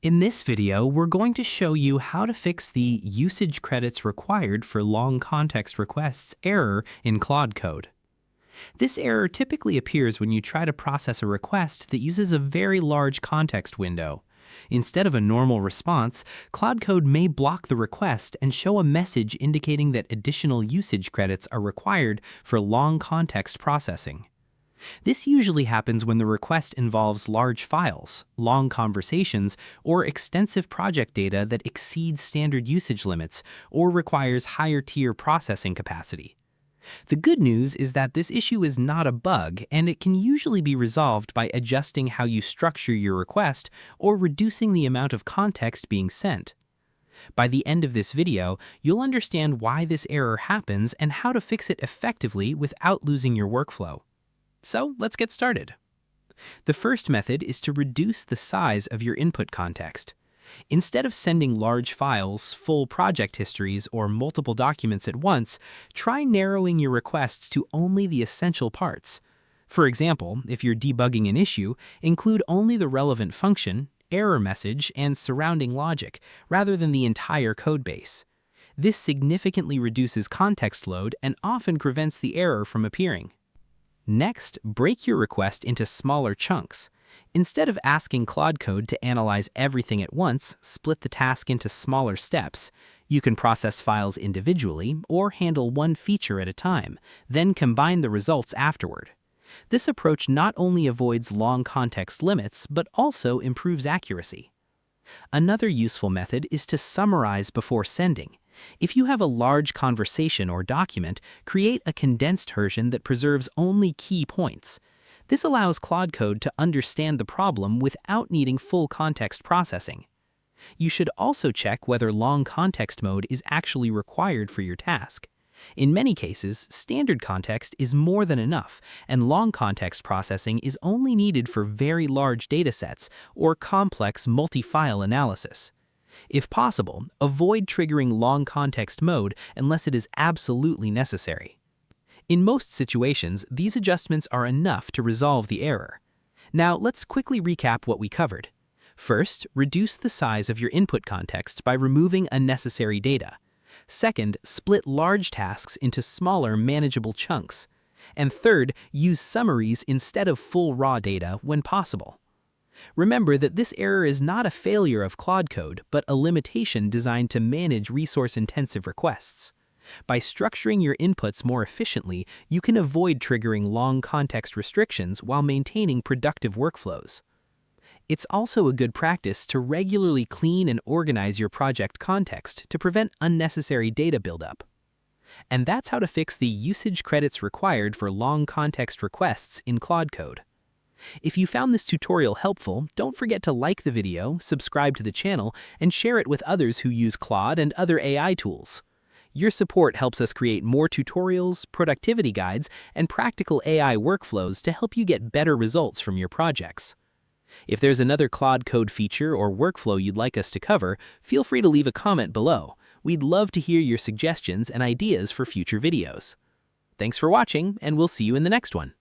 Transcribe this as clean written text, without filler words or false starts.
In this video, we're going to show you how to fix the usage credits required for long context requests error in Claude Code. This error typically appears when you try to process a request that uses a very large context window. Instead of a normal response, Claude Code may block the request and show a message indicating that additional usage credits are required for long context processing. This usually happens when the request involves large files, long conversations, or extensive project data that exceeds standard usage limits or requires higher-tier processing capacity. The good news is that this issue is not a bug, and it can usually be resolved by adjusting how you structure your request or reducing the amount of context being sent. By the end of this video, you'll understand why this error happens and how to fix it effectively without losing your workflow. So let's get started. The first method is to reduce the size of your input context. Instead of sending large files, full project histories, or multiple documents at once, try narrowing your requests to only the essential parts. For example, if you're debugging an issue, include only the relevant function, error message, and surrounding logic, rather than the entire code base. This significantly reduces context load and often prevents the error from appearing. Next, break your request into smaller chunks. Instead of asking Claude Code to analyze everything at once, split the task into smaller steps. You can process files individually or handle one feature at a time, then combine the results afterward. This approach not only avoids long context limits, but also improves accuracy. Another useful method is to summarize before sending. If you have a large conversation or document, create a condensed version that preserves only key points. This allows Claude Code to understand the problem without needing full context processing. You should also check whether long context mode is actually required for your task. In many cases, standard context is more than enough, and long context processing is only needed for very large datasets or complex multi-file analysis. If possible, avoid triggering long context mode unless it is absolutely necessary. In most situations, these adjustments are enough to resolve the error. Now, let's quickly recap what we covered. First, reduce the size of your input context by removing unnecessary data. Second, split large tasks into smaller, manageable chunks. And third, use summaries instead of full raw data when possible. Remember that this error is not a failure of Claude Code, but a limitation designed to manage resource-intensive requests. By structuring your inputs more efficiently, you can avoid triggering long context restrictions while maintaining productive workflows. It's also a good practice to regularly clean and organize your project context to prevent unnecessary data buildup. And that's how to fix the usage credits required for long context requests in Claude Code. If you found this tutorial helpful, don't forget to like the video, subscribe to the channel, and share it with others who use Claude and other AI tools. Your support helps us create more tutorials, productivity guides, and practical AI workflows to help you get better results from your projects. If there's another Claude Code feature or workflow you'd like us to cover, feel free to leave a comment below. We'd love to hear your suggestions and ideas for future videos. Thanks for watching, and we'll see you in the next one.